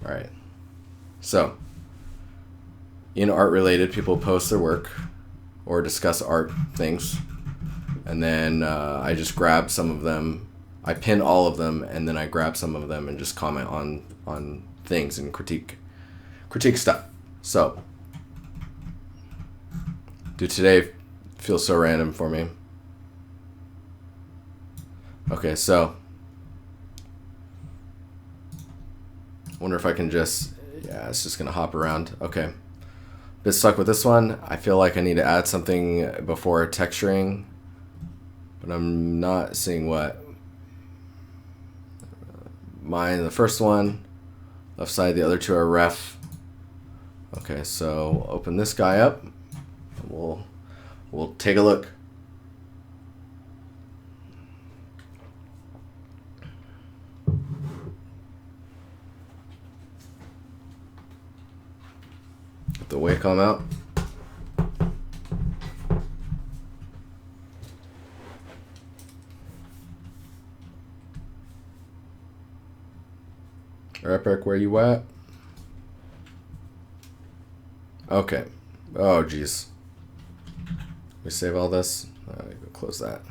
All right. So, in art related, people post their work or discuss art things. And then I just grab some of them. I pin all of them, and then I grab some of them and just comment on things and critique stuff. So, dude, today feels so random for me. Okay, so wonder if I can just, yeah, it's just gonna hop around. Okay, bit stuck with this one. I feel like I need to add something before texturing, but I'm not seeing what. Mine, the first one, left side, the other two are ref. Okay, so we'll open this guy up. We'll take a look. Get the Wacom out. Epic, where you at? Okay. Oh, geez. We save all this. Go close that.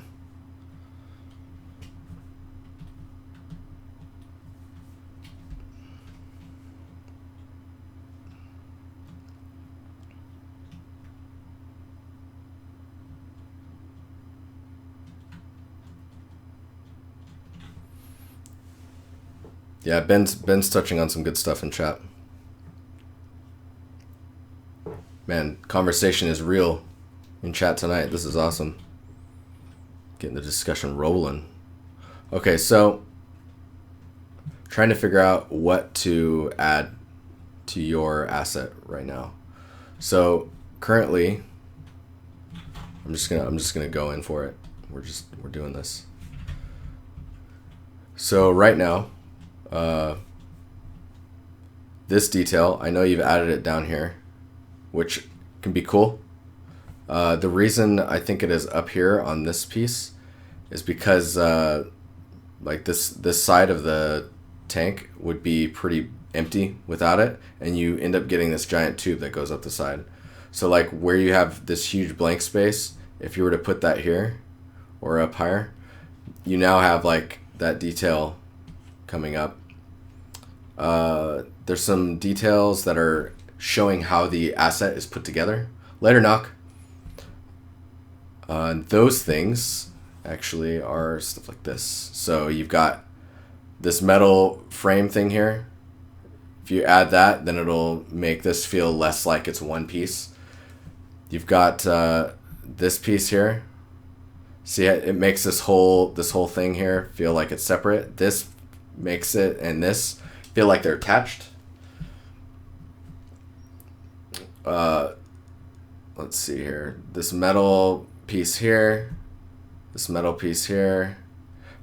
Yeah, Ben's touching on some good stuff in chat. Man, conversation is real in chat tonight. This is awesome. Getting the discussion rolling. Okay, so trying to figure out what to add to your asset right now. So currently, I'm just gonna go in for it. We're doing this. So right now, this detail, I know you've added it down here, which can be cool. The reason I think it is up here on this piece is because like this side of the tank would be pretty empty without it, and you end up getting this giant tube that goes up the side. So like where you have this huge blank space, if you were to put that here or up higher, you now have like that detail coming up. There's some details that are showing how the asset is put together. Later, knock. Those things actually are stuff like this. So you've got this metal frame thing here. If you add that, then it'll make this feel less like it's one piece. You've got this piece here. See, it makes this whole thing here feel like it's separate. This makes it and this feel like they're attached. Let's see here. This metal piece here. This metal piece here.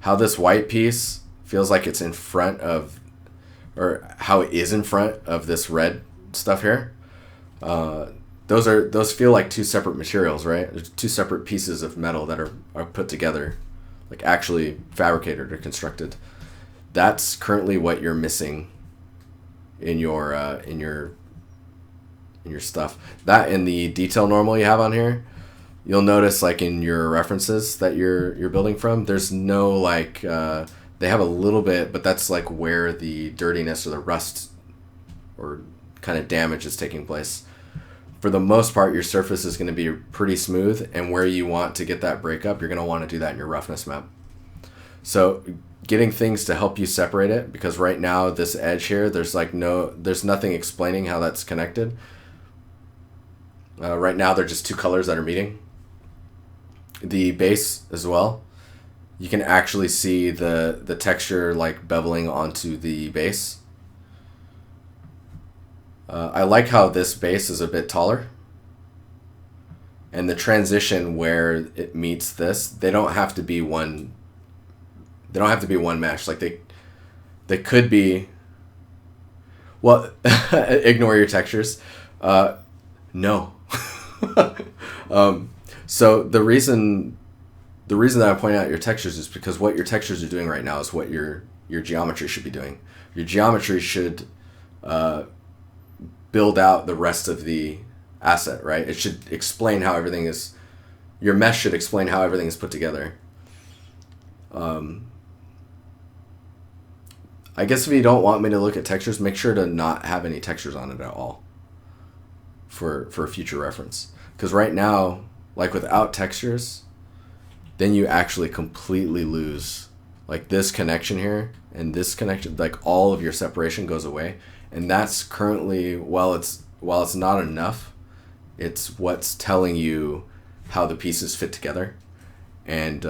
How this white piece feels like it's in front of, or how it is in front of this red stuff here. Those feel like two separate materials, right? There's two separate pieces of metal that are put together, like actually fabricated or constructed. That's currently what you're missing in your stuff. That and the detail normal you have on here, you'll notice like in your references that you're building from, there's no like they have a little bit, but that's like where the dirtiness or the rust or kind of damage is taking place. For the most part, your surface is going to be pretty smooth, and where you want to get that breakup, you're going to want to do that in your roughness map. So getting things to help you separate it, because right now this edge here, there's nothing explaining how that's connected. Right now they're just two colors that are meeting. The base as well, you can actually see the texture like beveling onto the base. I like how this base is a bit taller, and the transition where it meets this, they don't have to be one mesh. Like they could be, well, ignore your textures. No. So the reason that I'm pointing out your textures is because what your textures are doing right now is what your geometry should be doing. Your geometry should build out the rest of the asset, right? It should explain how everything is, your mesh should explain how everything is put together. I guess if you don't want me to look at textures, make sure to not have any textures on it at all for future reference. Because right now, like without textures, then you actually completely lose like this connection here and this connection, like all of your separation goes away. And that's currently, while it's not enough, it's what's telling you how the pieces fit together. And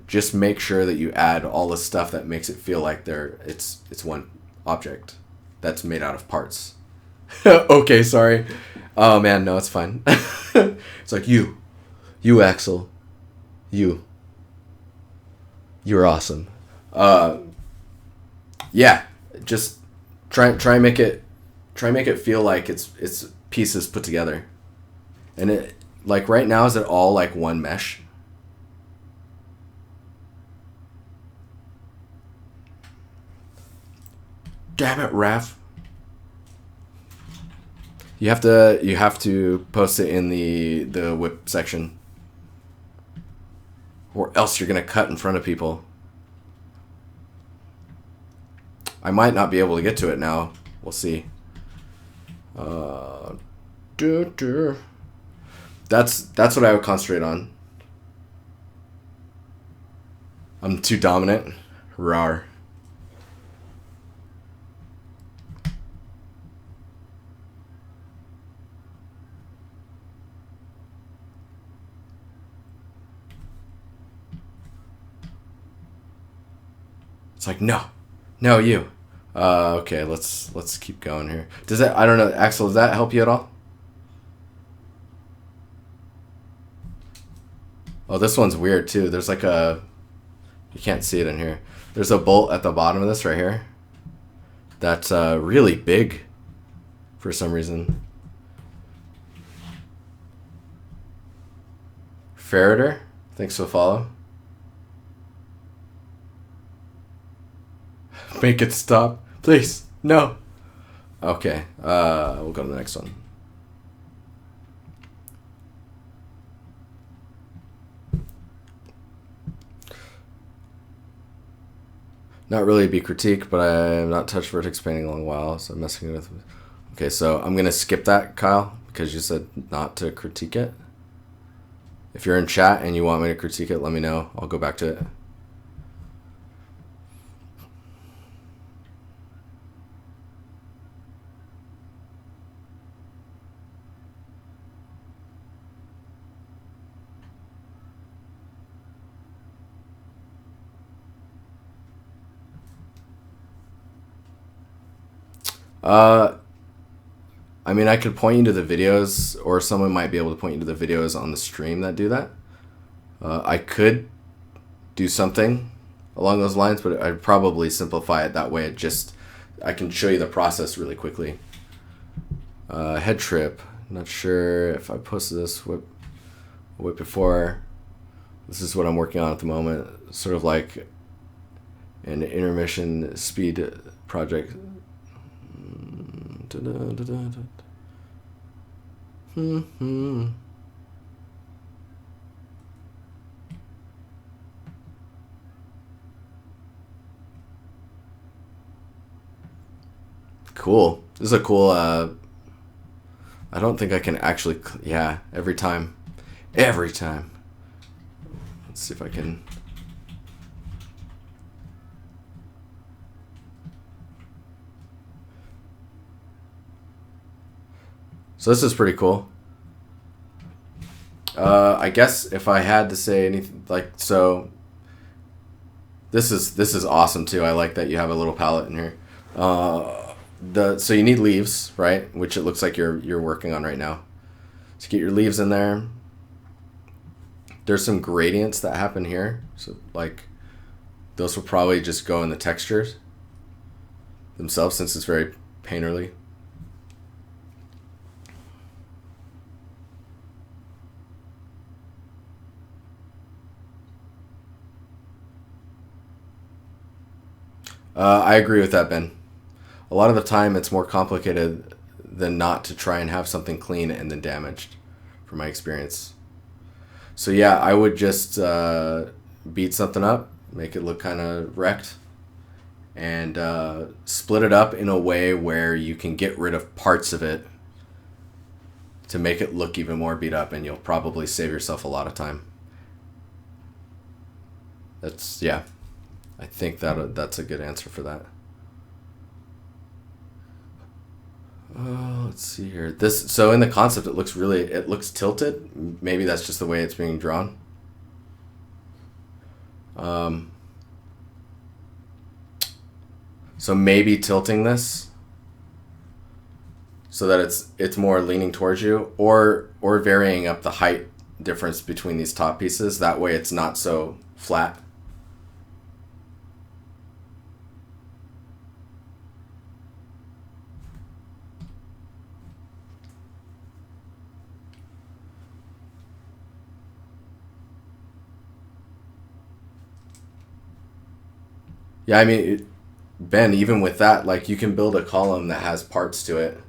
just make sure that you add all the stuff that makes it feel like it's one object that's made out of parts. Okay, sorry. Oh man, no, it's fine. It's like you Axel, you're awesome. Yeah, just try and make it feel like it's pieces put together. And it, like right now, is it all like one mesh? Damn it, Raph. You have to post it in the whip section, or else you're gonna cut in front of people. I might not be able to get to it now. We'll see. That's what I would concentrate on. I'm too dominant. Rawr. It's like, no, you. Okay, let's keep going here. Does that, I don't know, Axel, does that help you at all? Oh, this one's weird too. There's like a, you can't see it in here. There's a bolt at the bottom of this right here. That's really big for some reason. Ferreter, thanks for the follow. Make it stop, please. No. Okay, we'll go to the next one. Not really be critique, but I have not touched vertex painting in a long while, so I'm messing with. Okay, so I'm gonna skip that, Kyle, because you said not to critique it. If you're in chat and you want me to critique it, let me know. I'll go back to it. I mean, I could point you to the videos, or someone might be able to point you to the videos on the stream that do that. I could do something along those lines, but I'd probably simplify it that way. I can show you the process really quickly. Head trip. Not sure if I posted this whip before. This is what I'm working on at the moment. Sort of like an intermission speed project. Cool. This is a cool, I don't think I can actually, yeah, every time. Let's see if I can. So this is pretty cool. I guess if I had to say anything, like, so this is awesome too. I like that you have a little palette in here. So you need leaves, right? Which it looks like you're working on right now. So get your leaves in there. There's some gradients that happen here. So like those will probably just go in the textures themselves, since it's very painterly. I agree with that, Ben. A lot of the time it's more complicated than not to try and have something clean and then damaged, from my experience. So yeah, I would just beat something up, make it look kind of wrecked, and split it up in a way where you can get rid of parts of it to make it look even more beat up, and you'll probably save yourself a lot of time. That's, yeah, I think that's a good answer for that. Let's see here. So in the concept, it looks tilted. Maybe that's just the way it's being drawn. So maybe tilting this so that it's more leaning towards you, or varying up the height difference between these top pieces. That way it's not so flat. Yeah, I mean, Ben, even with that, like, you can build a column that has parts to it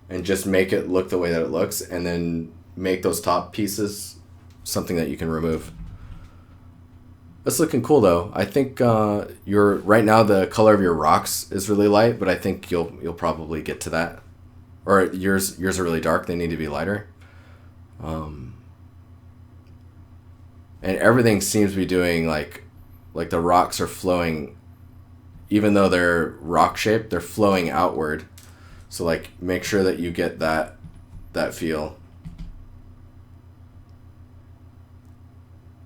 and just make it look the way that it looks, and then make those top pieces something that you can remove. That's looking cool, though. I think your right now the color of your rocks is really light, but I think you'll probably get to that. Or yours are really dark. They need to be lighter. And everything seems to be doing like the rocks are flowing. Even though they're rock shaped, they're flowing outward. So like, make sure that you get that feel.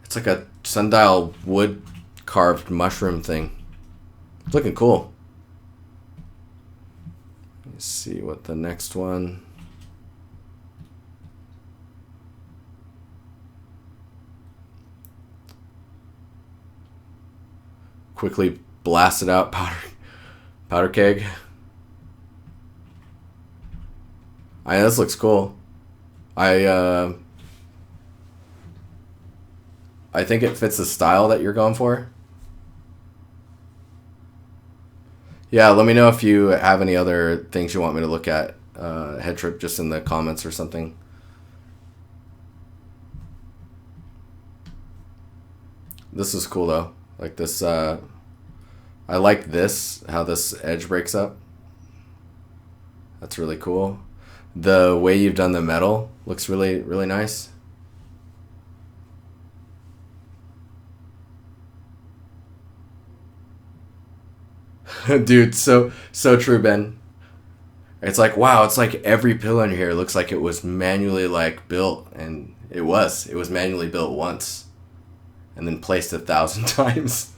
It's like a sundial wood carved mushroom thing. It's looking cool. Let's see what the next one. Quickly blast it out, powder keg. This looks cool. I think it fits the style that you're going for. Yeah, let me know if you have any other things you want me to look at, Head Trip, just in the comments or something. This is cool though. Like this, I like this, how this edge breaks up. That's really cool. The way you've done the metal looks really, really nice. Dude, so true, Ben. It's like, wow, it's like every pillar in here looks like it was manually like built, and it was manually built once and then placed 1,000 times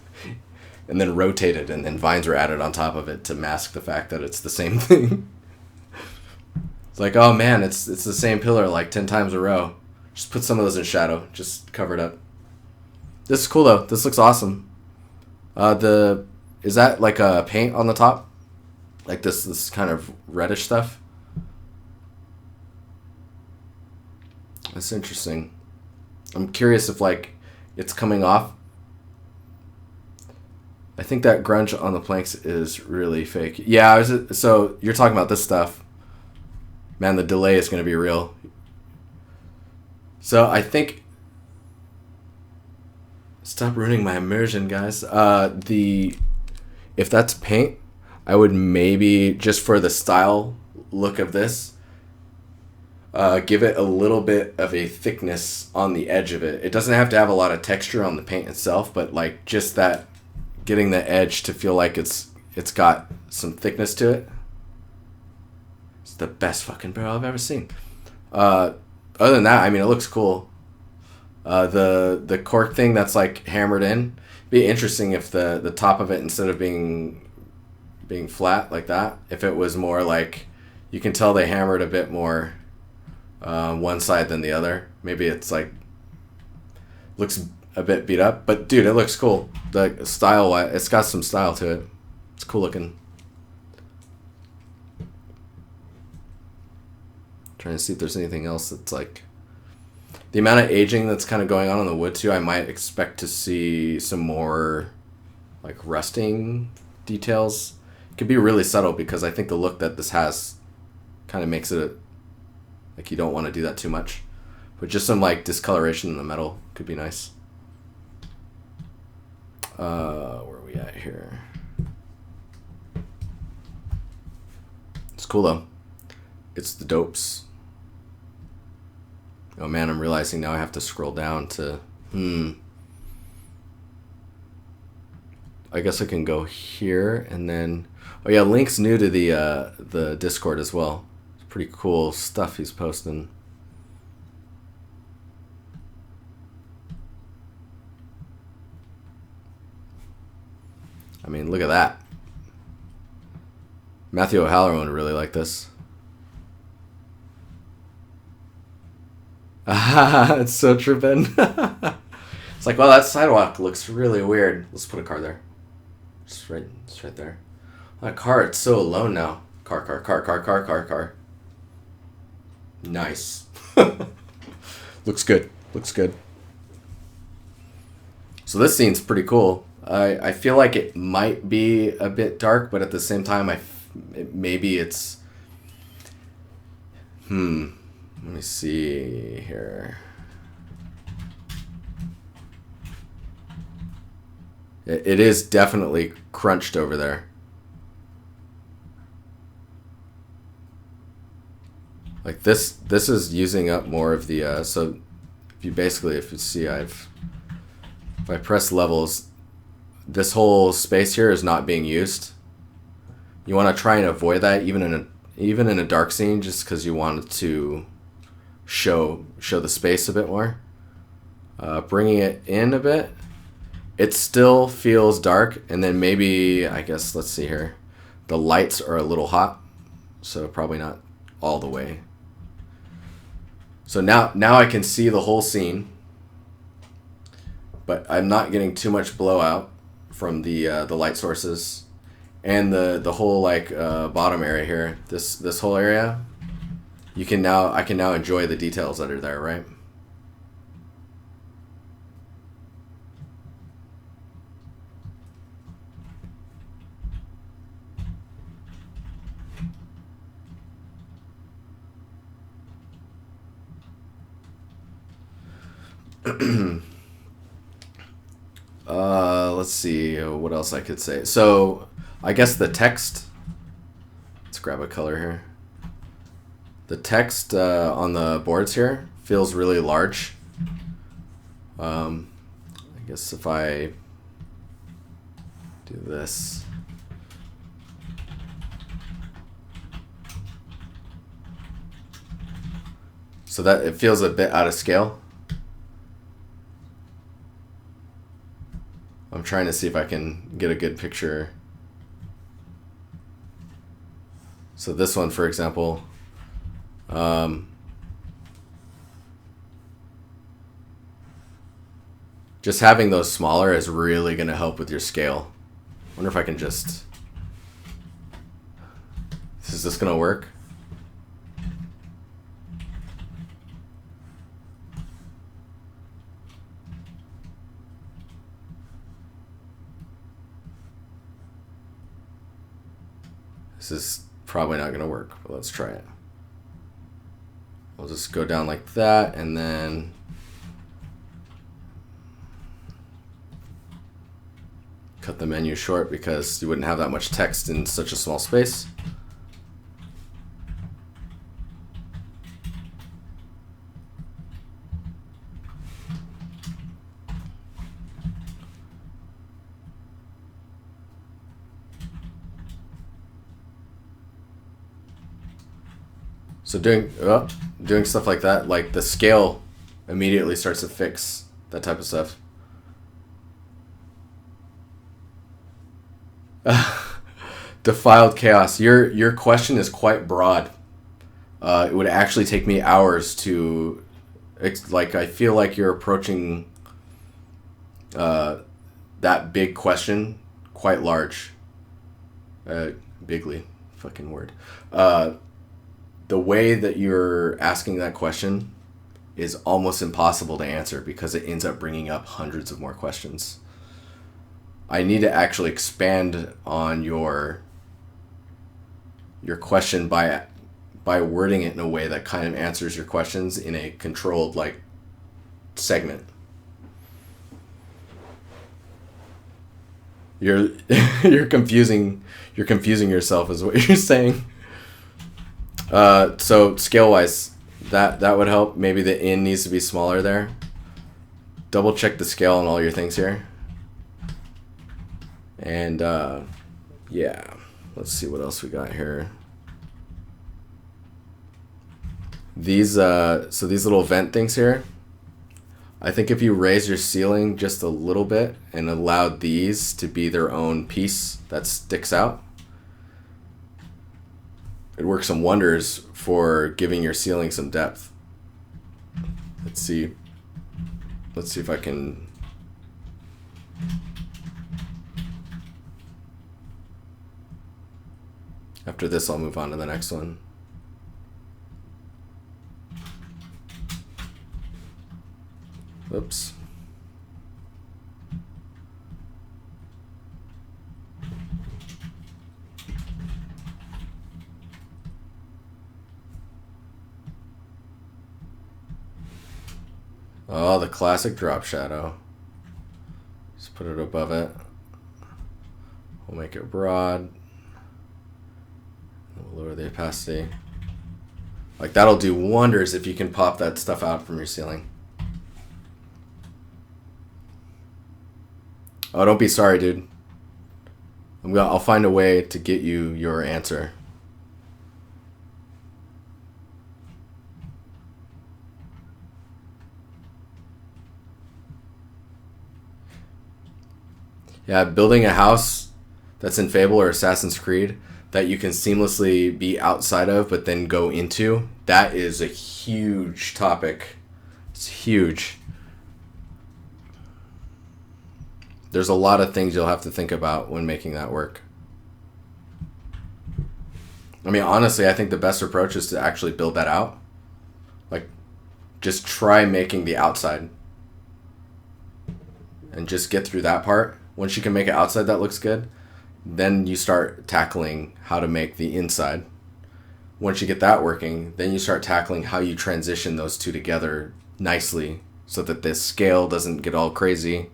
and then rotated, and then vines were added on top of it to mask the fact that it's the same thing. It's like, oh man, it's the same pillar like 10 times a row. Just put some of those in shadow, just cover it up. This is cool though. This looks awesome. Is that like a paint on the top? Like this kind of reddish stuff? That's interesting. I'm curious if like it's coming off. I think that grunge on the planks is really fake. Yeah, so you're talking about this stuff. Man, the delay is going to be real. So I think... Stop ruining my immersion, guys. If that's paint, I would maybe, just for the style look of this, give it a little bit of a thickness on the edge of it. It doesn't have to have a lot of texture on the paint itself, but like just that, getting the edge to feel like it's got some thickness to it. It's the best fucking barrel I've ever seen. Other than that, I mean, it looks cool. The cork thing that's like hammered in, be interesting if the top of it, instead of being flat like that, if it was more like, you can tell they hammered a bit more one side than the other. Maybe it's like looks a bit beat up, but dude, it looks cool. The style, it's got some style to it. It's cool looking. Trying to see if there's anything else that's like, the amount of aging that's kind of going on in the wood too. I might expect to see some more like rusting details It could be really subtle because I think the look that this has kind of makes it like you don't want to do that too much. But just some like discoloration in the metal could be nice. Where are we at here? It's cool though. It's the dopes. Oh man, I'm realizing now I have to scroll down to I guess I can go here and then oh yeah, Link's new to the Discord as well. It's pretty cool stuff he's posting. I mean, look at that. Matthew O'Halloran would really like this. It's so tripping. It's like, well, that sidewalk looks really weird. Let's put a car there. It's right there. That car, it's so alone now. Car. Nice. Looks good. So this scene's pretty cool. I feel like it might be a bit dark, but at the same time, maybe it's... Let me see here. It is definitely crunched over there. Like this is using up more of the... so if you see, if I press levels... This whole space here is not being used. You want to try and avoid that even in a dark scene, just because you want to show the space a bit more. Bringing it in a bit, it still feels dark, and then maybe I guess let's see here, the lights are a little hot, so probably not all the way. So now I can see the whole scene, but I'm not getting too much blowout from the light sources, and the whole like bottom area here. This whole area, I can now enjoy the details that are there, right? Let's see what else I could say. So I guess the text, let's grab a color here. The text on the boards here feels really large. I guess if I do this, so that it feels a bit out of scale. I'm trying to see if I can get a good picture. So this one, for example, just having those smaller is really going to help with your scale. I wonder if I can just... Is this going to work? This is probably not going to work, but let's try it. I'll just go down like that, and then cut the menu short because you wouldn't have that much text in such a small space. So doing stuff like that, like the scale immediately starts to fix that type of stuff. Defiled chaos. Your question is quite broad. It would actually take me hours to, like, I feel like you're approaching that big question quite large. Bigly, fucking word. The way that you're asking that question is almost impossible to answer because it ends up bringing up hundreds of more questions. I need to actually expand on your your question by wording it in a way that kind of answers your questions in a controlled like segment. You're you're confusing yourself is what you're saying. So scale wise, that would help. Maybe the in needs to be smaller there. Double check the scale on all your things here. And yeah, let's see what else we got here. These so these little vent things here, I think if you raise your ceiling just a little bit and allowed these to be their own piece that sticks out, it works some wonders for giving your ceiling some depth. Let's see if I can. After this, I'll move on to the next one. Oops. Oh, the classic drop shadow. Just put it above it. We'll make it broad. We'll lower the opacity. Like that'll do wonders if you can pop that stuff out from your ceiling. Oh, don't be sorry, dude. I'll find a way to get you your answer. Yeah, building a house that's in Fable or Assassin's Creed that you can seamlessly be outside of but then go into, that is a huge topic. It's huge. There's a lot of things you'll have to think about when making that work. I mean, honestly, I think the best approach is to actually build that out. Like, just try making the outside. And just get through that part. Once you can make it outside that looks good, then you start tackling how to make the inside. Once you get that working, then you start tackling how you transition those two together nicely so that the scale doesn't get all crazy.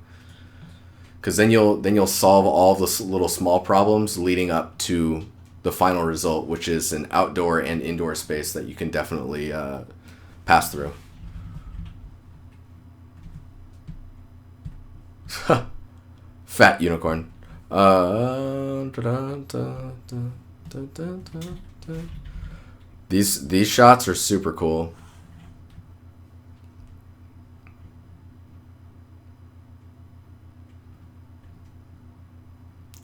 Because then you'll solve all the little small problems leading up to the final result, which is an outdoor and indoor space that you can definitely pass through. Fat unicorn. These shots are super cool.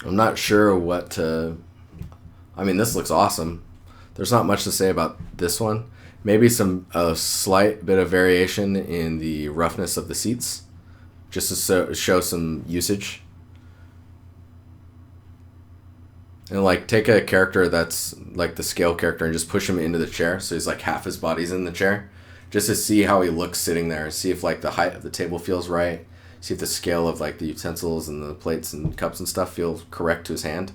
I'm not sure what to... I mean, this looks awesome. There's not much to say about this one. Maybe a slight bit of variation in the roughness of the seats, just to show some usage. And like take a character that's like the scale character and just push him into the chair, so he's like half his body's in the chair, just to see how he looks sitting there. See if like the height of the table feels right. See if the scale of like the utensils and the plates and cups and stuff feels correct to his hand.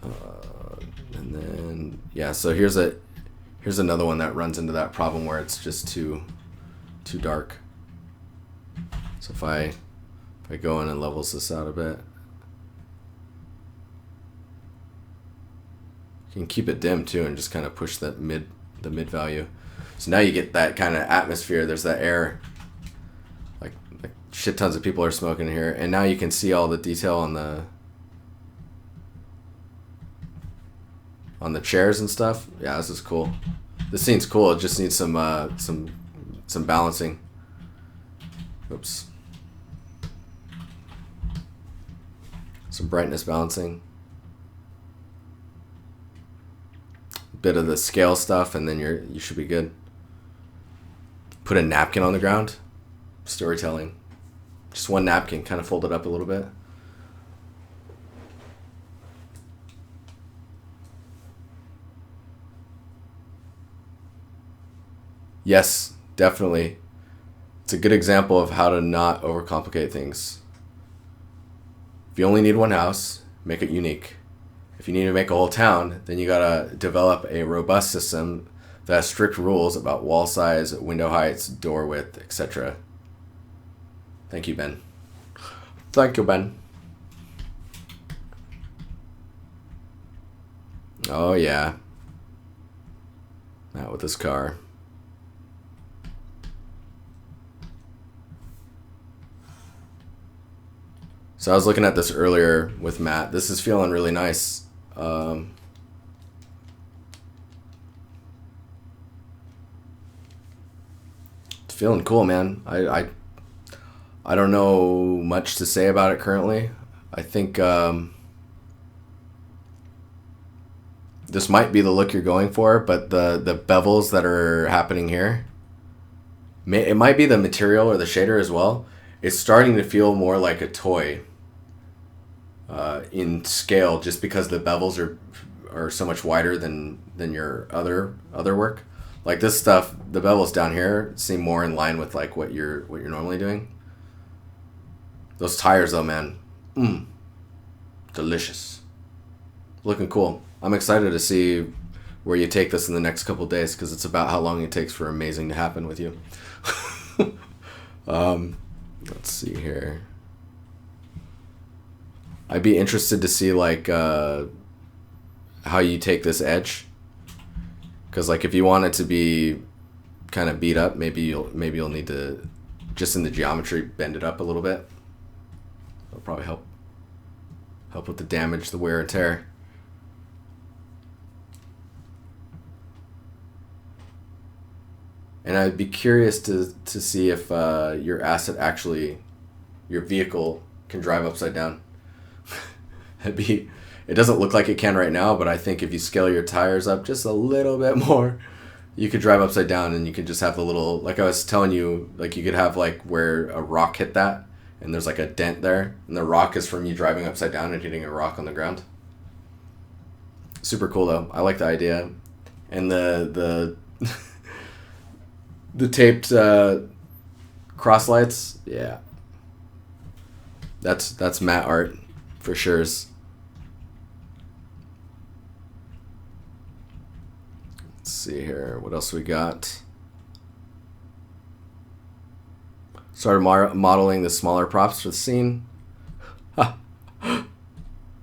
And then yeah, so here's another one that runs into that problem where it's just too dark. So if I go in and levels this out a bit, you can keep it dim too and just kind of push the mid value. So now you get that kind of atmosphere. There's that air, like shit tons of people are smoking here, and now you can see all the detail on the chairs and stuff. Yeah, this is cool. This scene's cool. It just needs some balancing. Oops. Some brightness balancing. Bit of the scale stuff, and then you should be good. Put a napkin on the ground. Storytelling. Just one napkin, kind of fold it up a little bit. Yes, definitely. It's a good example of how to not overcomplicate things. If you only need one house, make it unique. If you need to make a whole town, then you gotta develop a robust system that has strict rules about wall size, window heights, door width, etc. Thank you, Ben. Thank you, Ben. Oh, yeah. Not with this car. So I was looking at this earlier with Matt. This is feeling really nice. It's feeling cool, man. I don't know much to say about it currently. I think this might be the look you're going for, but the bevels that are happening here, it might be the material or the shader as well. It's starting to feel more like a toy in scale, just because the bevels are so much wider than your other work. Like this stuff, the bevels down here seem more in line with like what you're normally doing. Those tires though, man, delicious, looking cool. I'm excited to see where you take this in the next couple days, because it's about how long it takes for amazing to happen with you. Let's see here. I'd be interested to see like how you take this edge, because like if you want it to be kind of beat up, maybe you'll need to just in the geometry bend it up a little bit. It'll probably help with the damage, the wear and tear. And I'd be curious to see if your vehicle can drive upside down. It doesn't look like it can right now, but I think if you scale your tires up just a little bit more, you could drive upside down, and you could just have the little, like I was telling you, like you could have like where a rock hit that, and there's like a dent there, and the rock is from you driving upside down and hitting a rock on the ground. Super cool though. I like the idea. And the the taped cross lights, yeah. That's matte art for sure. Let's see here. What else we got? Started modeling the smaller props for the scene.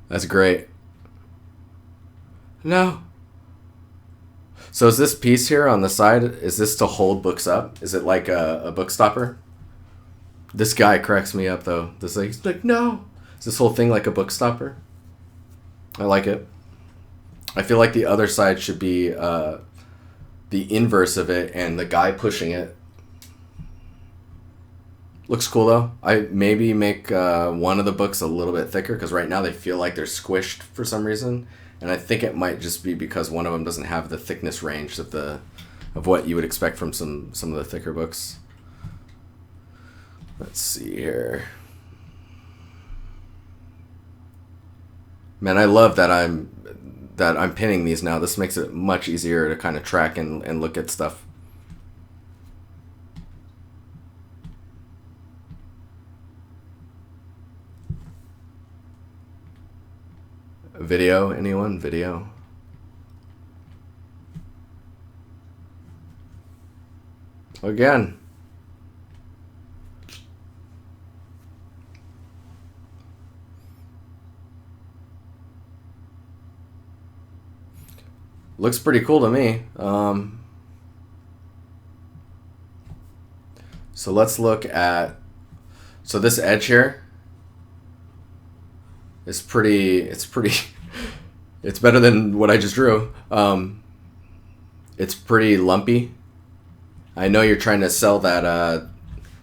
That's great. No. So is this piece here on the side, is this to hold books up? Is it like a book stopper? This guy cracks me up though. He's like, no. Is this whole thing like a book stopper? I like it. I feel like the other side should be the inverse of it, and the guy pushing it. Looks cool though. I maybe make one of the books a little bit thicker, because right now they feel like they're squished for some reason, and I think it might just be because one of them doesn't have the thickness range of what you would expect from some of the thicker books. Let's see here. Man, I love that I'm pinning these now. This makes it much easier to kind of track and look at stuff. Video, anyone? Video? Again. Looks pretty cool to me. So let's look at, so this edge here is it's better than what I just drew. It's pretty lumpy. I know you're trying to sell that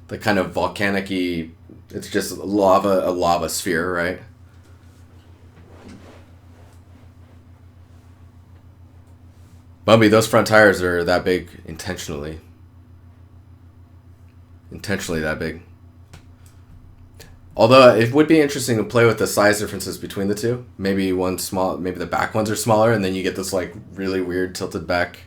the kind of volcanic-y, it's just a lava sphere, right? Bumby, those front tires are that big intentionally. Intentionally that big. Although it would be interesting to play with the size differences between the two. Maybe maybe the back ones are smaller, and then you get this like really weird tilted back.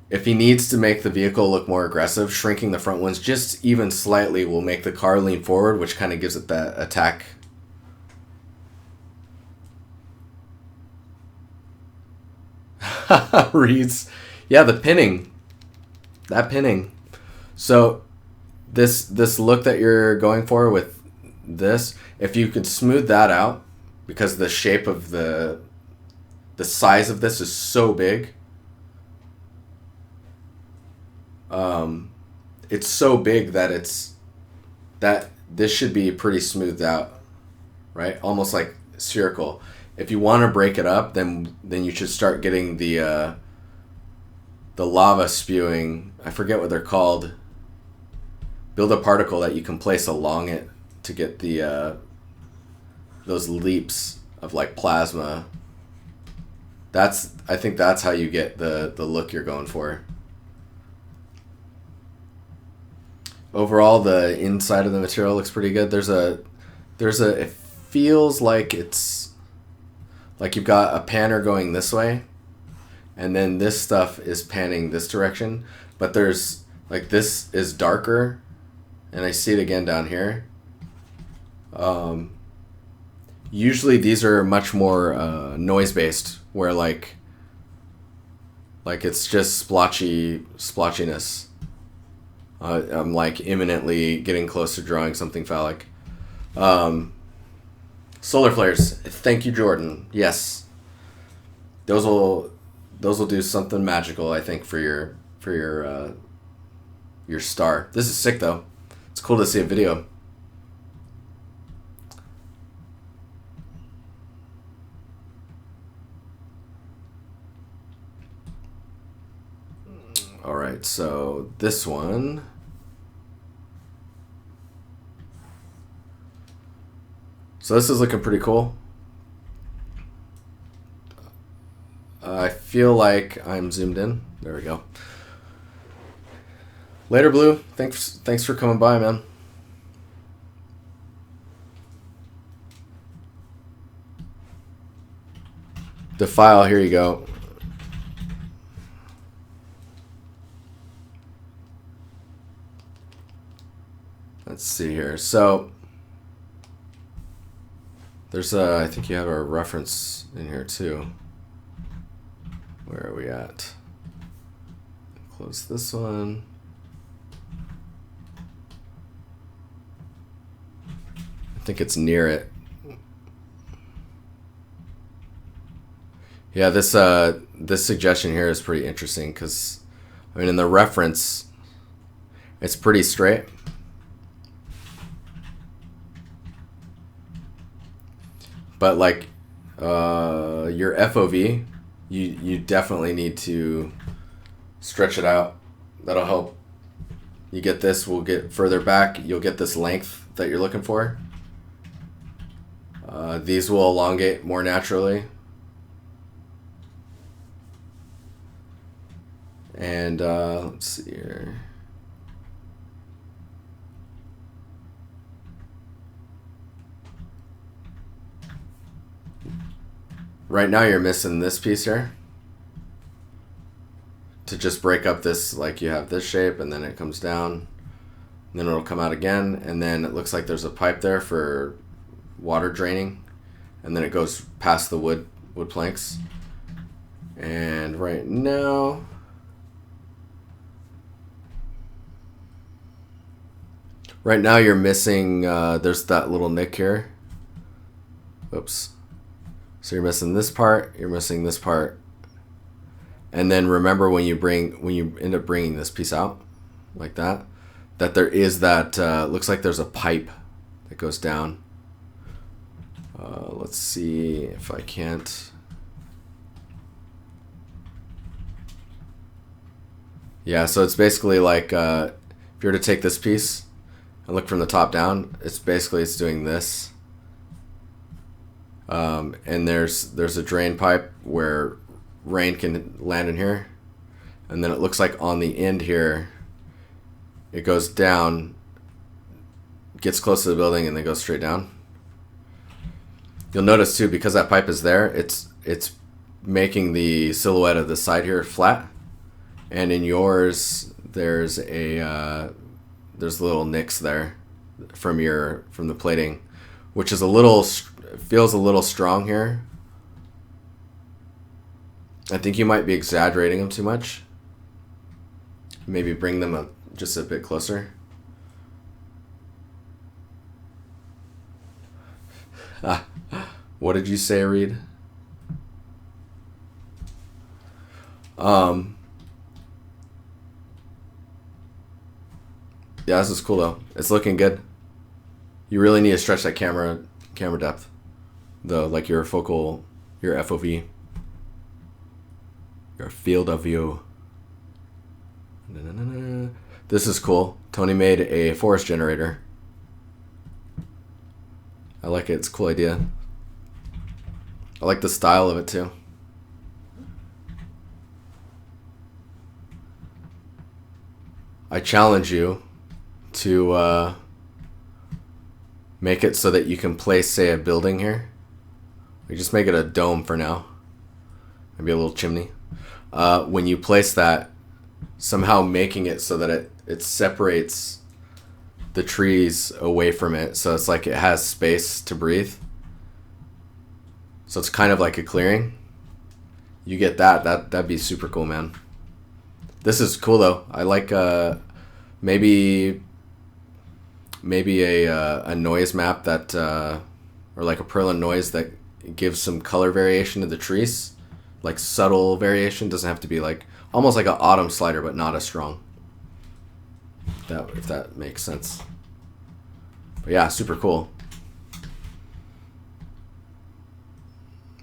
If he needs to make the vehicle look more aggressive, shrinking the front ones just even slightly will make the car lean forward, which kind of gives it that attack Reeds. Yeah, the pinning. That pinning. So this look that you're going for with this, if you could smooth that out, because the shape of the size of this is so big. It's so big that this should be pretty smoothed out, right? Almost like spherical. If you want to break it up, then you should start getting the lava spewing. I forget what they're called. Build a particle that you can place along it to get the those leaps of like plasma. I think that's how you get the look you're going for. Overall, the inside of the material looks pretty good. It feels like it's like you've got a panner going this way, and then this stuff is panning this direction. But there's like, this is darker, and I see it again down here. Usually these are much more noise based, where like it's just splotchiness. I'm like imminently getting close to drawing something phallic. Solar flares. Thank you, Jordan. Yes, those will do something magical, I think, for your star. This is sick though. It's cool to see a video. All right, so this one. So this is looking pretty cool. I feel like I'm zoomed in. There we go. Later, Blue. Thanks for coming by, man. The file, here you go. Let's see here. So there's I think you have a reference in here too. Where are we at? Close this one. I think it's near it. Yeah, this suggestion here is pretty interesting, because I mean, in the reference, it's pretty straight. But like your FOV, you definitely need to stretch it out. That'll help. You get this, we'll get further back. You'll get this length that you're looking for. These will elongate more naturally. And let's see here. Right now you're missing this piece here. To just break up this, like you have this shape and then it comes down. And then it'll come out again, and then it looks like there's a pipe there for water draining. And then it goes past the wood planks. And right now, you're missing, there's that little nick here. Oops. So you're missing this part, you're missing this part. And then remember, when you end up bringing this piece out like that, that there is that, looks like there's a pipe that goes down. Let's see if I can't. Yeah, so it's basically like, if you were to take this piece and look from the top down, it's doing this. And there's a drain pipe where rain can land in here. And then it looks like on the end here, it goes down, gets close to the building, and then goes straight down. You'll notice too, because that pipe is there, it's making the silhouette of the side here flat. And in yours, there's little nicks there from the plating, which is feels a little strong here. I think you might be exaggerating them too much. Maybe bring them just a bit closer. What did you say, Reed? Yeah, this is cool though. It's looking good. You really need to stretch that camera depth, though, like your FOV, your field of view. This is cool. Tony made a forest generator. I like it. It's a cool idea. I like the style of it too. I challenge you to make it so that you can place, say, a building here. We just make it a dome for now. Maybe a little chimney. When you place that, somehow making it so that it separates the trees away from it, so it's like it has space to breathe. So it's kind of like a clearing. You get that'd be super cool, man. This is cool though. I like maybe a noise map that or like a Perlin noise that gives some color variation to the trees, like subtle variation. Doesn't have to be like almost like an autumn slider, but not as strong. If that makes sense. But yeah, super cool.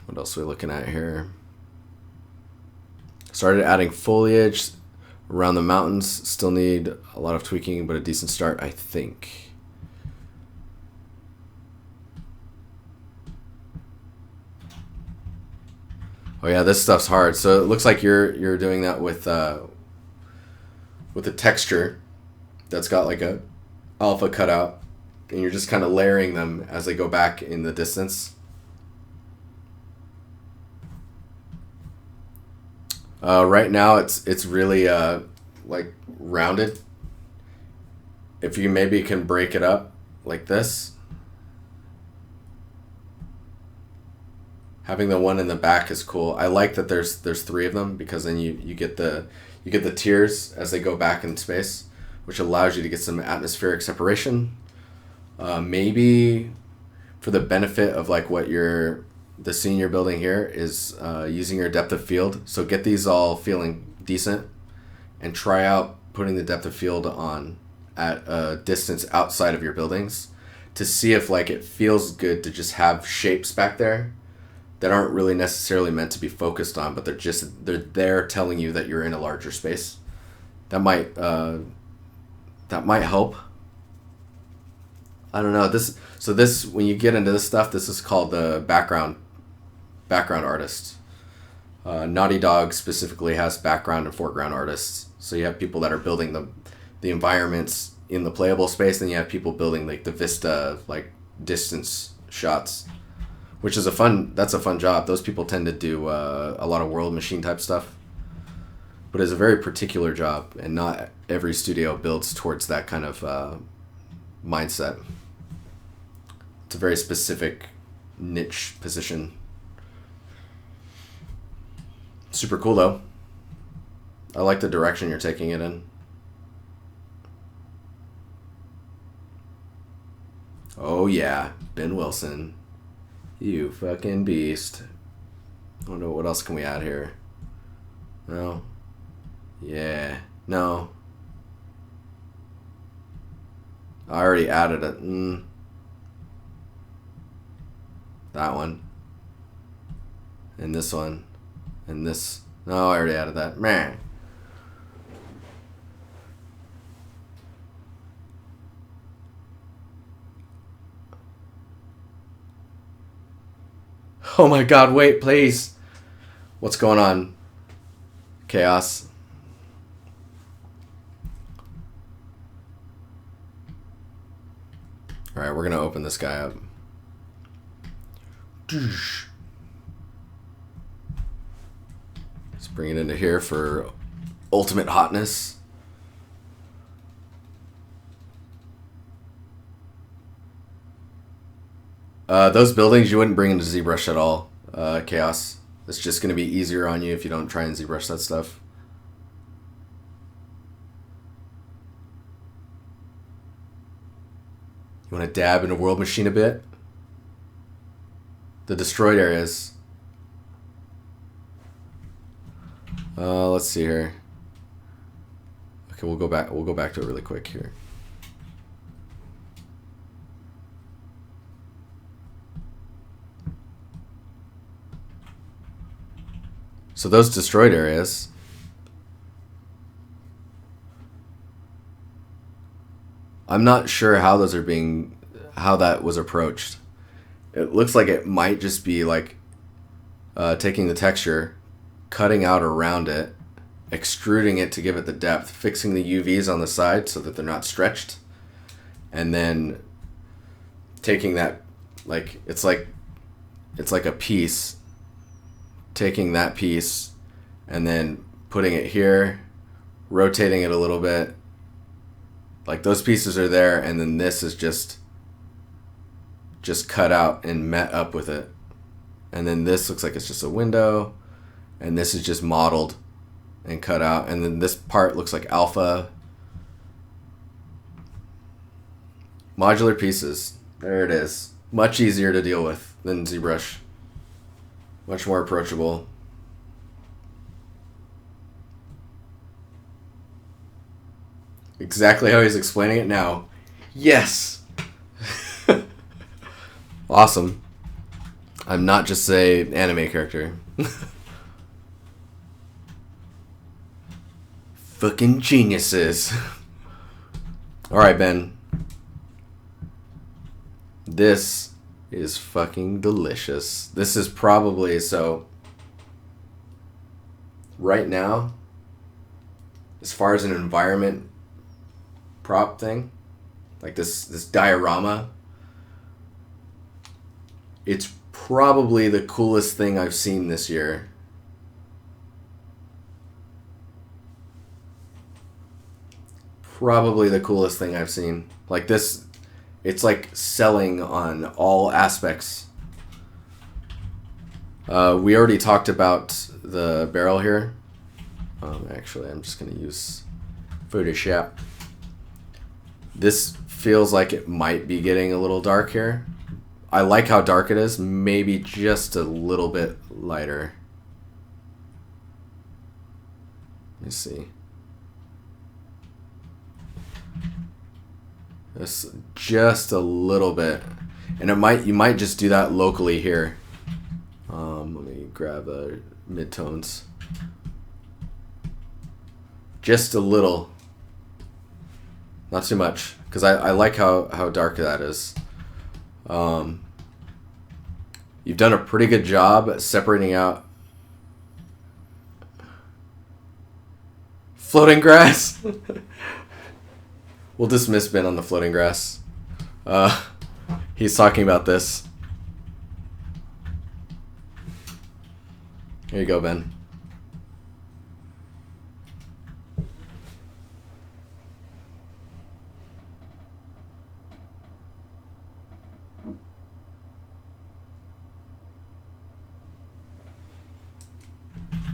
What else are we looking at here? Started adding foliage around the mountains. Still need a lot of tweaking, but a decent start, I think. Oh yeah, this stuff's hard. So it looks like you're doing that with a texture that's got like a alpha cutout, and you're just kind of layering them as they go back in the distance. Right now it's really like rounded. If you maybe can break it up like this, having the one in the back is cool. I like that there's three of them, because then you get the tiers as they go back in space, which allows you to get some atmospheric separation. Maybe for the benefit of like what the scene you're building here is using your depth of field. So get these all feeling decent and try out putting the depth of field on at a distance outside of your buildings to see if like it feels good to just have shapes back there that aren't really necessarily meant to be focused on, but they're there telling you that you're in a larger space. That might help. I don't know. This when you get into this stuff, this is called the background artist. Naughty Dog specifically has background and foreground artists. So you have people that are building the environments in the playable space, then you have people building like the vista, like distance shots, which is a fun job. Those people tend to do a lot of world machine type stuff, but it's a very particular job, and not every studio builds towards that kind of mindset. It's a very specific niche position. Super cool though. I like the direction you're taking it in. Oh yeah, Ben Wilson. You fucking beast. I don't know, what else can we add here? No. Yeah. No. I already added it. That one. And this one. And this. No, I already added that. Man. Oh my god, wait, please. What's going on? Chaos. Alright, we're gonna open this guy up. Let's bring it into here for ultimate hotness. Those buildings you wouldn't bring into ZBrush at all, Chaos. It's just going to be easier on you if you don't try and ZBrush that stuff. You want to dab into World Machine a bit? The destroyed areas. Let's see here. Okay, we'll go back to it really quick here. So those destroyed areas, I'm not sure how that was approached. It looks like it might just be like taking the texture, cutting out around it, extruding it to give it the depth, fixing the UVs on the side so that they're not stretched, and then taking that, like it's like a piece, taking that piece and then putting it here, rotating it a little bit, like those pieces are there, and then this is just cut out and met up with it, and then this looks like it's just a window, and this is just modeled and cut out, and then this part looks like alpha. Modular pieces, there it is. Much easier to deal with than ZBrush. Much more approachable. Exactly how he's explaining it now. Yes! Awesome. I'm not just an anime character. Fucking geniuses. Alright, Ben. This is fucking delicious. This is probably, so right now, as far as an environment prop thing, like this diorama, it's probably the coolest thing I've seen this year. Probably the coolest thing I've seen. Like this, it's like selling on all aspects. We already talked about the barrel here. Actually, I'm just going to use Photoshop. This feels like it might be getting a little dark here. I like how dark it is. Maybe just a little bit lighter. Let me see. Just a little bit, and you might just do that locally here. Let me grab midtones. Just a little, not too much, because I like how dark that is. You've done a pretty good job at separating out floating grass. We'll dismiss Ben on the floating grass. He's talking about this. Here you go, Ben.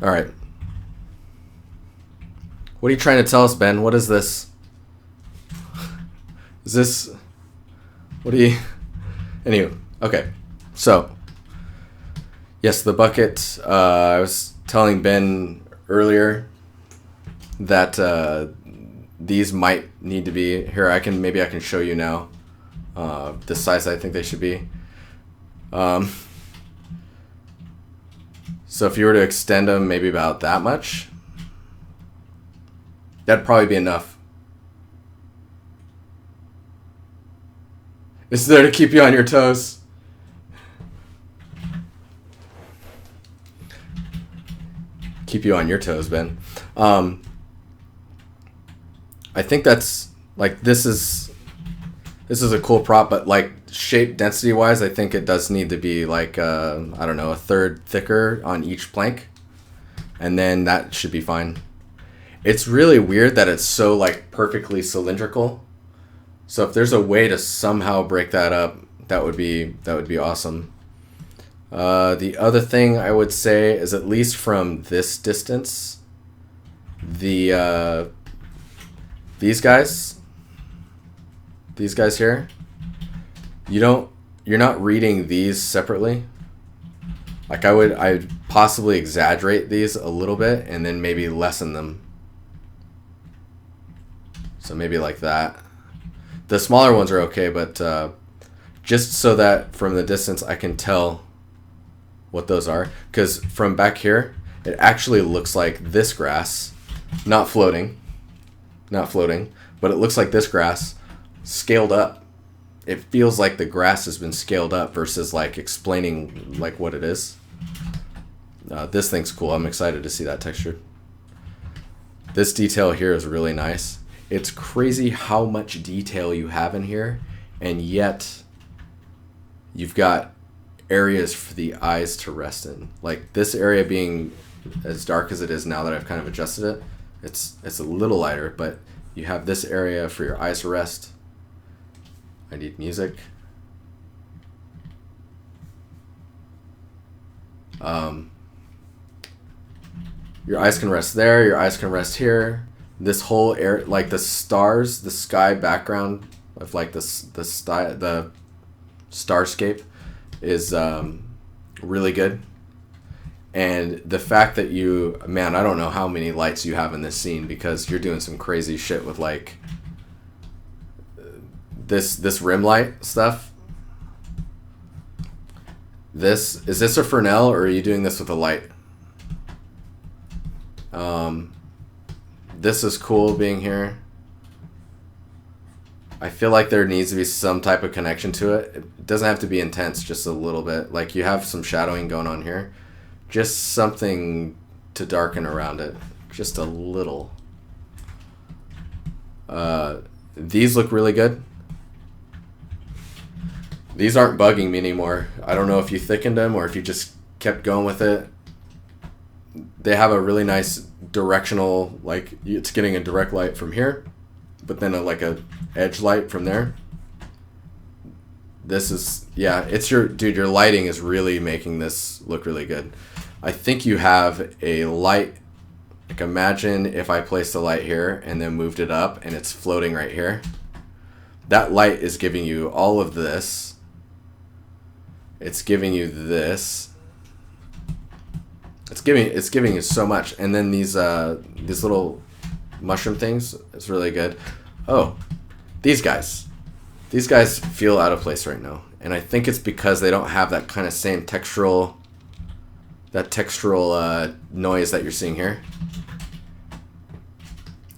All right. What are you trying to tell us, Ben? What is this? Is this... What do you... Anyway, okay. So, yes, the bucket. I was telling Ben earlier that these might need to be... Here, maybe I can show you now the size I think they should be. So if you were to extend them maybe about that much, that'd probably be enough. It's there to keep you on your toes. Keep you on your toes, Ben. I think that's like this is a cool prop, but like shape density wise, I think it does need to be like I don't know, a third thicker on each plank, and then that should be fine. It's really weird that it's so like perfectly cylindrical. So if there's a way to somehow break that up, that would be awesome. The other thing I would say is, at least from this distance, these guys here, you're not reading these separately. Like I'd possibly exaggerate these a little bit and then maybe lessen them. So maybe like that. The smaller ones are okay, but just so that from the distance I can tell what those are. Because from back here, it actually looks like this grass, not floating, but it looks like this grass scaled up. It feels like the grass has been scaled up versus like explaining like what it is. This thing's cool. I'm excited to see that texture. This detail here is really nice. It's crazy how much detail you have in here, and yet you've got areas for the eyes to rest in. Like this area being as dark as it is now that I've kind of adjusted it, it's a little lighter, but you have this area for your eyes to rest. I need music. Your eyes can rest there, your eyes can rest here. This whole area, like the stars, the sky background of like the starscape is really good. And the fact that man, I don't know how many lights you have in this scene, because you're doing some crazy shit with like this rim light stuff. Is this a Fresnel, or are you doing this with a light? This is cool being here. I feel like there needs to be some type of connection to it. It doesn't have to be intense, just a little bit. Like you have some shadowing going on here. Just something to darken around it. Just a little. These look really good. These aren't bugging me anymore. I don't know if you thickened them or if you just kept going with it. They have a really nice directional, like it's getting a direct light from here, but then like a edge light from there. This is, yeah, it's your lighting is really making this look really good. I think you have a light, like imagine if I placed a light here and then moved it up and it's floating right here. That light is giving you all of this. It's giving you this. It's giving you so much. And then these little mushroom things, it's really good. Oh, these guys feel out of place right now, and I think it's because they don't have that kind of same textural noise that you're seeing here.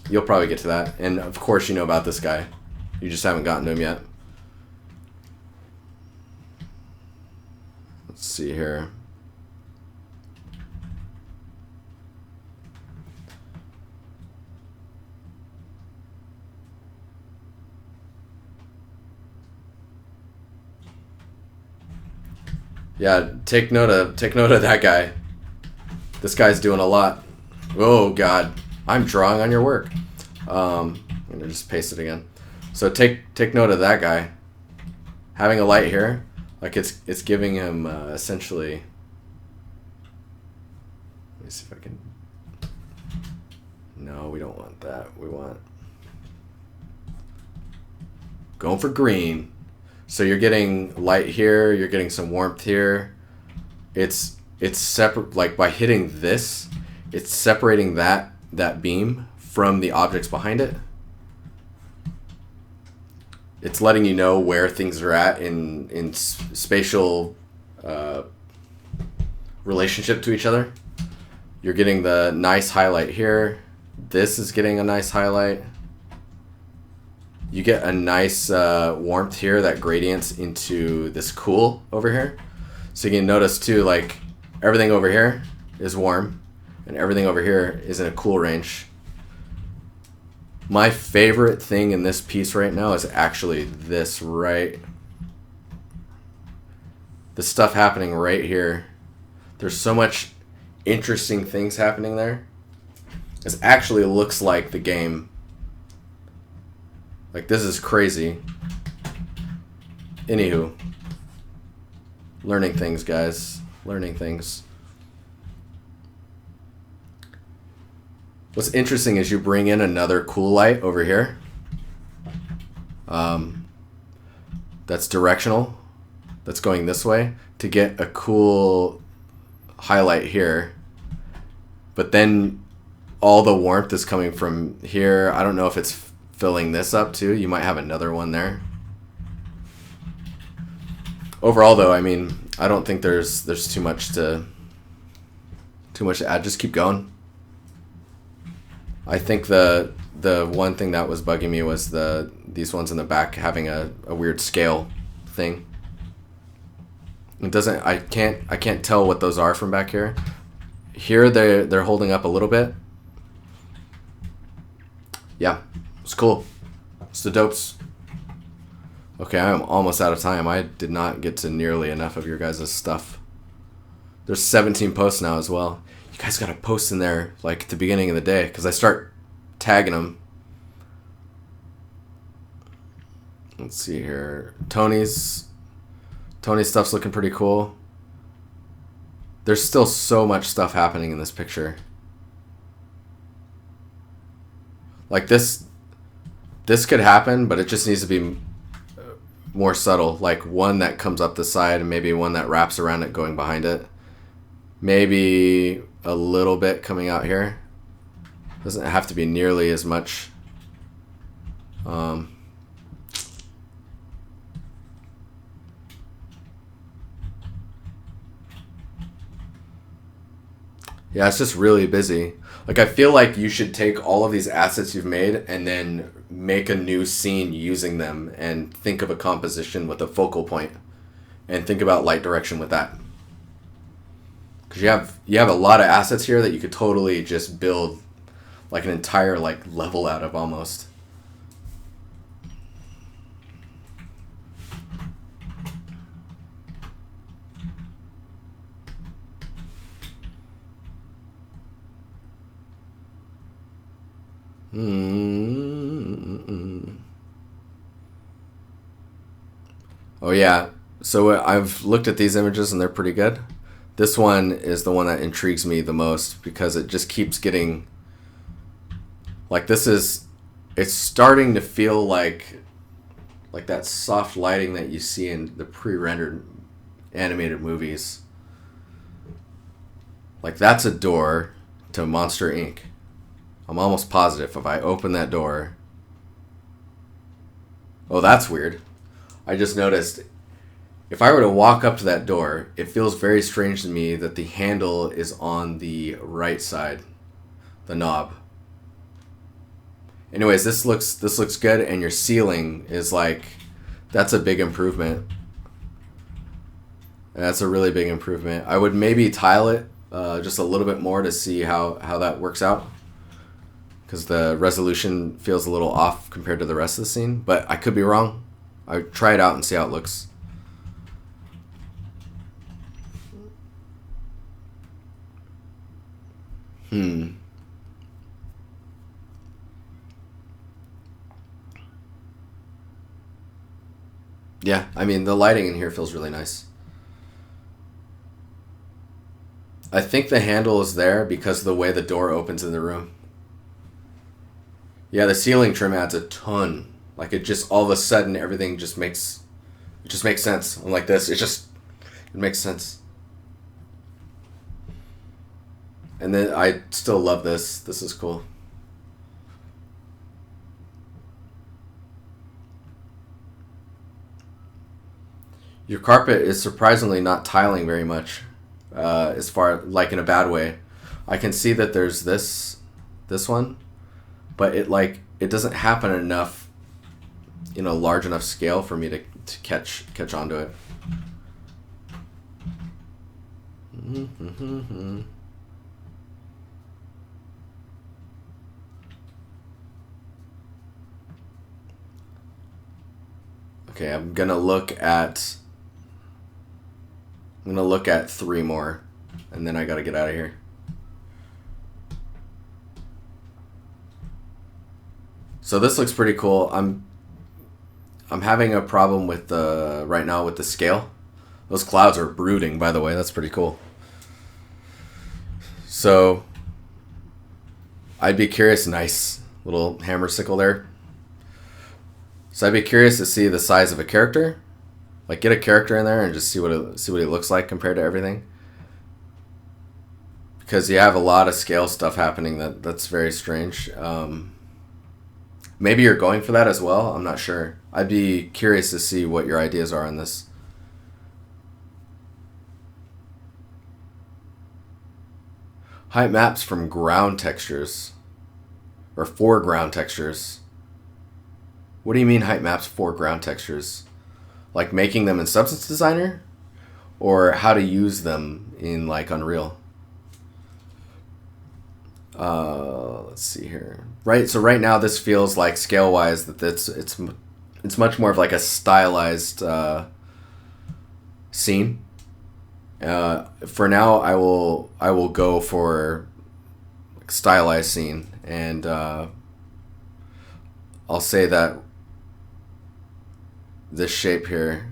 You'll probably get to that, and of course you know about this guy. You just haven't gotten to him yet. Let's see here. Yeah, take note of that guy. This guy's doing a lot. Oh God, I'm drawing on your work. I'm gonna just paste it again. So take note of that guy. Having a light here, like it's giving him essentially. Let me see if I can. No, we don't want that. We want going for green. So you're getting light here, you're getting some warmth here. It's separate, like by hitting this, it's separating that beam from the objects behind it. It's letting you know where things are at in spatial relationship to each other. You're getting the nice highlight here. This is getting a nice highlight. You get a nice warmth here that gradients into this cool over here. So you can notice too, like everything over here is warm and everything over here is in a cool range. My favorite thing in this piece right now is actually this the stuff happening right here. There's so much interesting things happening there. This actually looks like the game. Like, this is crazy. Anywho. Learning things, guys. learning things. What's interesting is you bring in another cool light over here. That's directional. That's going this way to get a cool highlight here. But then all the warmth is coming from here. I don't know if it's filling this up too. You might have another one there. Overall though, I mean, I don't think there's too much to add. Just keep going. I think the one thing that was bugging me was these ones in the back having a weird scale thing. It doesn't. I can't tell what those are from back here. Here they're holding up a little bit. Yeah, it's cool. It's the dopes. Okay, I'm almost out of time. I did not get to nearly enough of your guys' stuff. There's 17 posts now as well. You guys got to post in there like at the beginning of the day because I start tagging them. Let's see here. Tony's stuff's looking pretty cool. There's still so much stuff happening in this picture. Like this could happen, but it just needs to be more subtle. Like one that comes up the side and maybe one that wraps around it going behind it. Maybe a little bit coming out here. Doesn't have to be nearly as much. Yeah, it's just really busy. Like, I feel like you should take all of these assets you've made and then make a new scene using them and think of a composition with a focal point and think about light direction with that. Because you have a lot of assets here that you could totally just build like an entire like level out of almost. Oh yeah, so I've looked at these images and they're pretty good. This one is the one that intrigues me the most because it just keeps getting like it's starting to feel like that soft lighting that you see in the pre-rendered animated movies. Like that's a door to Monster Inc. I'm almost positive if I open that door. Oh, that's weird. I just noticed if I were to walk up to that door, it feels very strange to me that the handle is on the right side, the knob. Anyways, this looks good, and your ceiling is like, that's a big improvement. That's a really big improvement. I would maybe tile it just a little bit more to see how that works out. Because the resolution feels a little off compared to the rest of the scene. But I could be wrong. I would try it out and see how it looks. Yeah, I mean, the lighting in here feels really nice. I think the handle is there because of the way the door opens in the room. Yeah, the ceiling trim adds a ton. Like it just all of a sudden everything just makes sense. Unlike this, it makes sense. And then I still love this. This is cool. Your carpet is surprisingly not tiling very much, as far like in a bad way. I can see that there's this one, but it doesn't happen enough in a large enough scale for me to catch onto it. Okay, I'm gonna look at 3 more, and then I gotta get out of here. So this looks pretty cool. I'm having a problem with right now with the scale. Those clouds are brooding, by the way. That's pretty cool. So I'd be curious. Nice little hammer sickle there. So I'd be curious to see the size of a character. Like, get a character in there and just see what it looks like compared to everything. Because you have a lot of scale stuff happening that's very strange. Maybe you're going for that as well. I'm not sure. I'd be curious to see what your ideas are on this. Height maps from ground textures. Or for ground textures. What do you mean height maps for ground textures? Like making them in Substance Designer? Or how to use them in like Unreal? Let's see here. Right, so right now this feels like scale-wise that it's much more of like a stylized scene. For now, I will go for like stylized scene, and I'll say that this shape here.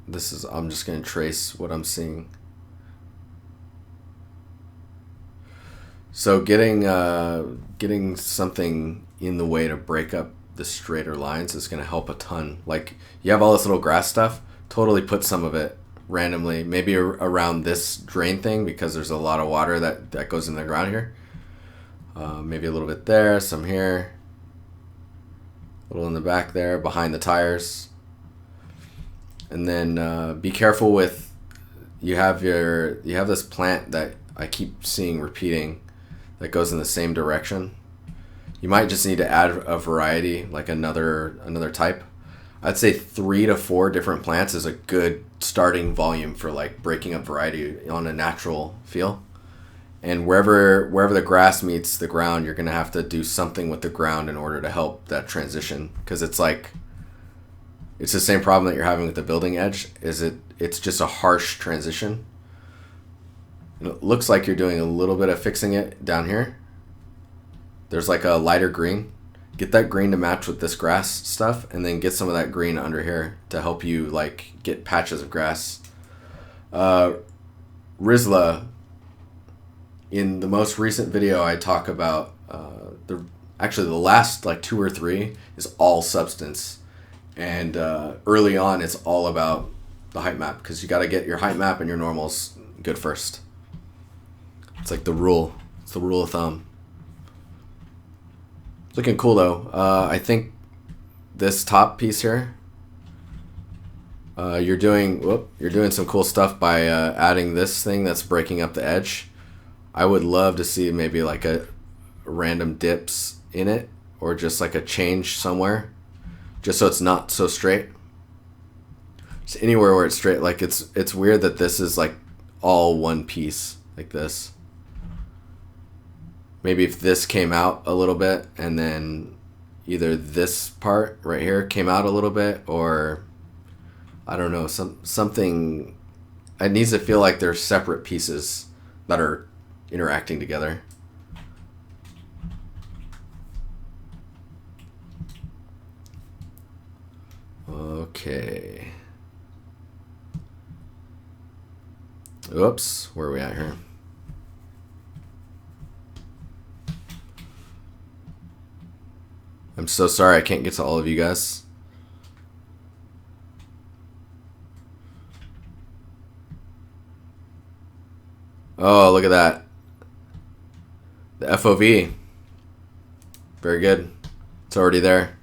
I'm just gonna trace what I'm seeing. So getting something in the way to break up the straighter lines is going to help a ton. Like, you have all this little grass stuff, totally put some of it randomly, maybe around this drain thing, because there's a lot of water that goes in the ground here. Maybe a little bit there, some here, a little in the back there, behind the tires. And then be careful with, you have this plant that I keep seeing repeating that goes in the same direction. You might just need to add a variety, like another type. I'd say 3 to 4 different plants is a good starting volume for like breaking up variety on a natural feel. And wherever the grass meets the ground, you're gonna have to do something with the ground in order to help that transition, because it's the same problem that you're having with the building edge. It's just a harsh transition. It looks like you're doing a little bit of fixing it down here. There's like a lighter green. Get that green to match with this grass stuff, and then get some of that green under here to help you like get patches of grass. Rizla, in the most recent video, I talk about the last like 2 or 3 is all substance, and early on it's all about the height map, because you got to get your height map and your normals good first. It's like the rule. It's the rule of thumb. Looking cool though. I think this top piece here, you're doing some cool stuff by adding this thing that's breaking up the edge. I would love to see maybe like a random dips in it, or just like a change somewhere, just so it's not so straight. Just anywhere where it's straight. Like it's weird that this is like all one piece like this. Maybe if this came out a little bit, and then either this part right here came out a little bit, or I don't know, something. It needs to feel like they're separate pieces that are interacting together. Okay. Oops, where are we at here? I'm so sorry I can't get to all of you guys. Oh, look at that. The FOV. Very good. It's already there.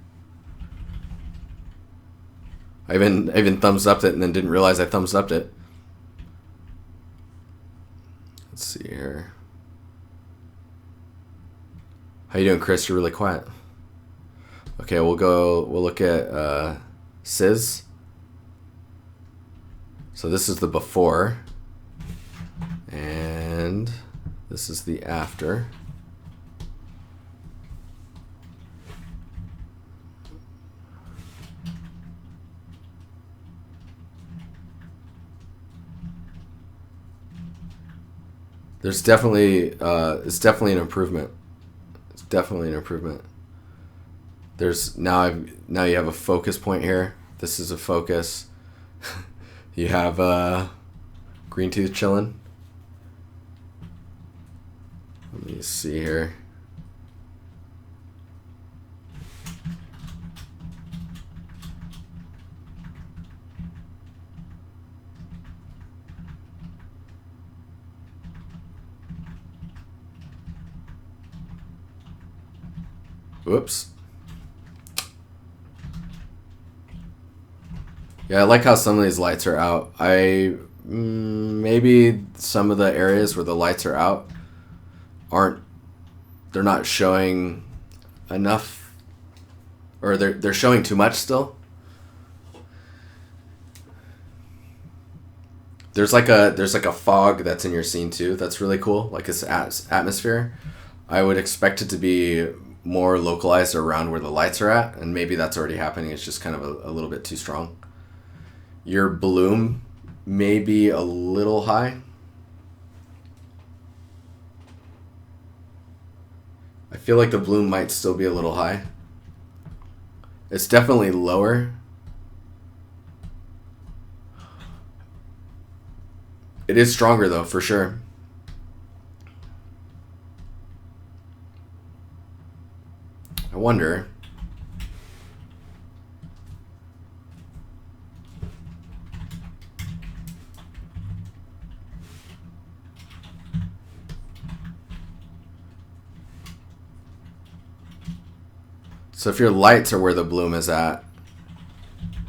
I even thumbs upped it and then didn't realize I thumbs upped it. Let's see here. How you doing, Chris? You're really quiet. Okay, we'll look at Sis. So this is the before, and this is the after. There's definitely it's definitely an improvement. It's definitely an improvement. There's now you have a focus point here. This is a focus. You have Green Tooth chilling. Let me see here. Whoops. Yeah, I like how some of these lights are out. Maybe some of the areas where the lights are out they're not showing enough, or they're showing too much still. There's like a fog that's in your scene too. That's really cool. Like this atmosphere. I would expect it to be more localized around where the lights are at, and maybe that's already happening. It's just kind of a little bit too strong. Your bloom may be a little high. I feel like the bloom might still be a little high. It's definitely lower. It is stronger though, for sure. I wonder. So if your lights are where the bloom is at,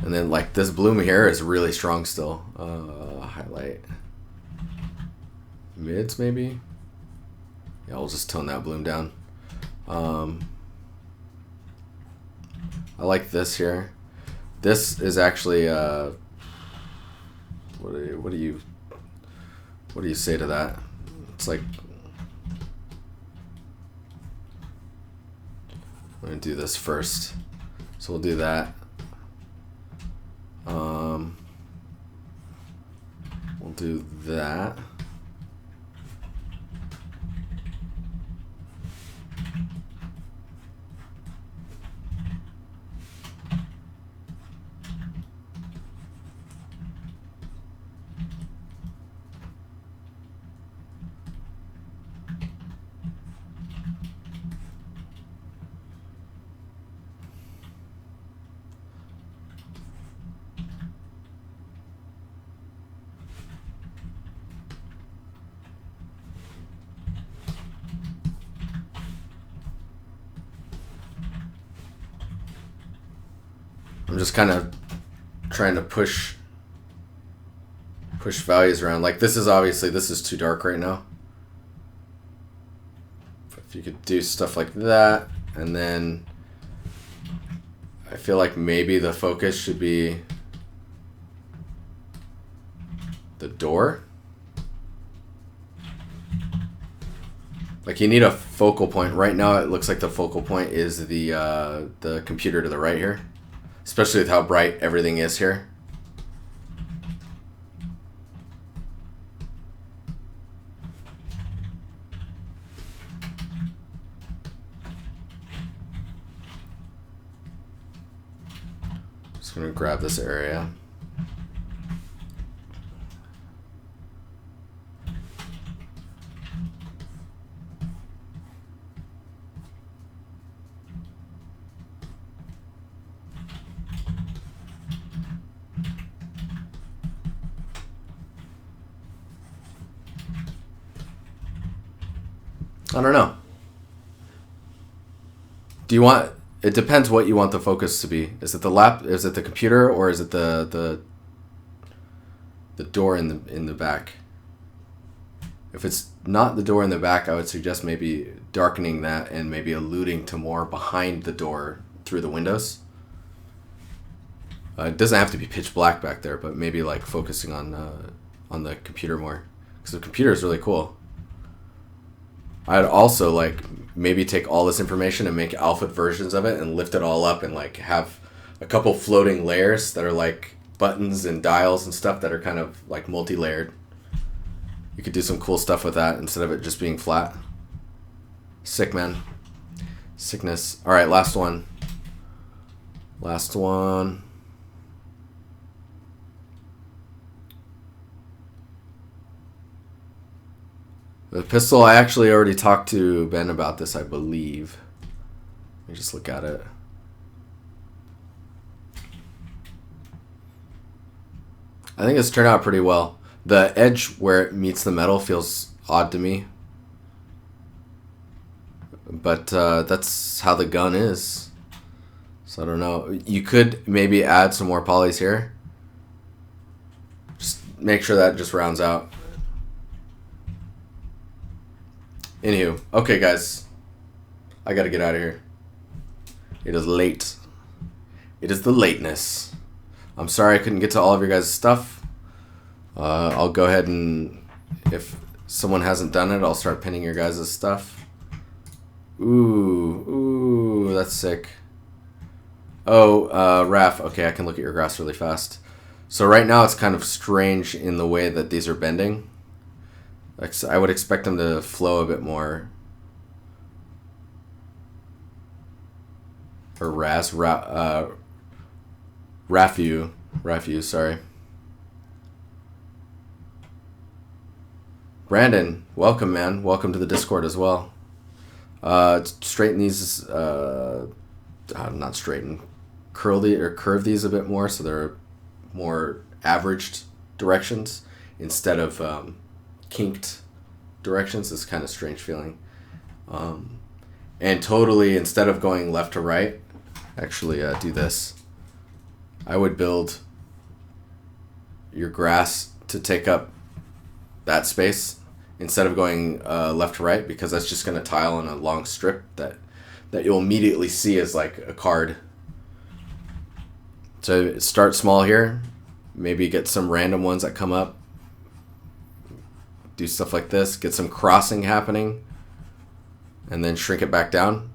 and then like this bloom here is really strong still. Highlight. Mids maybe? Yeah, I'll just tone that bloom down. I like this here. This is actually what do you say to that? It's like, I'm gonna do this first. So we'll do that. We'll do that. I'm just kind of trying to push values around. Like this is too dark right now. If you could do stuff like that, and then I feel like maybe the focus should be the door. Like you need a focal point. Right now it looks like the focal point is the computer to the right here. Especially with how bright everything is here. Just gonna grab this area. I don't know. It depends what you want the focus to be. Is it is it the computer, or is it the door in the back? If it's not the door in the back, I would suggest maybe darkening that and maybe alluding to more behind the door through the windows. It doesn't have to be pitch black back there, but maybe like focusing on the computer more, because the computer is really cool. I'd also like maybe take all this information and make alpha versions of it and lift it all up and like have a couple floating layers that are like buttons and dials and stuff that are kind of like multi-layered. You could do some cool stuff with that instead of it just being flat. Sick, man. Sickness. All right, last one. Last one. The pistol, I actually already talked to Ben about this, I believe. Let me just look at it. I think it's turned out pretty well. The edge where it meets the metal feels odd to me. But that's how the gun is. So I don't know. You could maybe add some more polys here. Just make sure that just rounds out. Anywho, okay guys. I gotta get out of here. It is late. It is the lateness. I'm sorry I couldn't get to all of your guys' stuff. I'll go ahead and, if someone hasn't done it, I'll start pinning your guys' stuff. Ooh, that's sick. Oh, Raph, okay, I can look at your graphs really fast. So right now it's kind of strange in the way that these are bending. I would expect them to flow a bit more. Or Rafu, sorry. Brandon, welcome, man. Welcome to the Discord as well. Straighten these, not straighten, curve these a bit more so they're more averaged directions instead of kinked directions. It's kind of strange feeling. And totally, instead of going left to right, actually do this. I would build your grass to take up that space instead of going left to right, because that's just going to tile on a long strip that you'll immediately see as like a card. So start small here, maybe get some random ones that come up, do stuff like this, get some crossing happening, and then shrink it back down.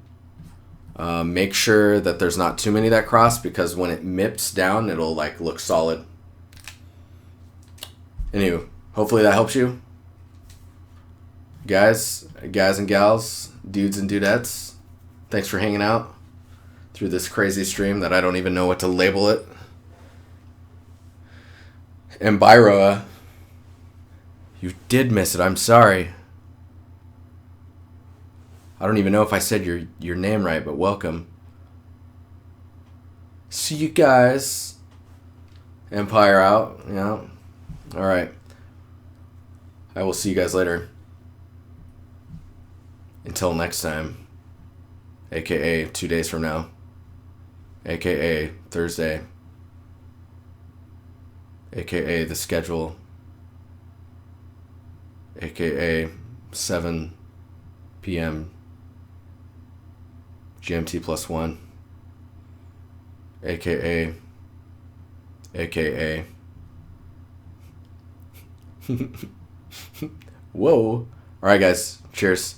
Make sure that there's not too many that cross, because when it mips down, it'll like look solid. Anywho, hopefully that helps you. Guys and gals, dudes and dudettes, thanks for hanging out through this crazy stream that I don't even know what to label it. And Byroa, you did miss it. I'm sorry. I don't even know if I said your name right, but welcome. See you guys. Empire out. Yeah. All right. I will see you guys later. Until next time. AKA 2 days from now. AKA Thursday. AKA the schedule. AKA 7 p.m. GMT +1. AKA. Whoa. Alright guys. Cheers.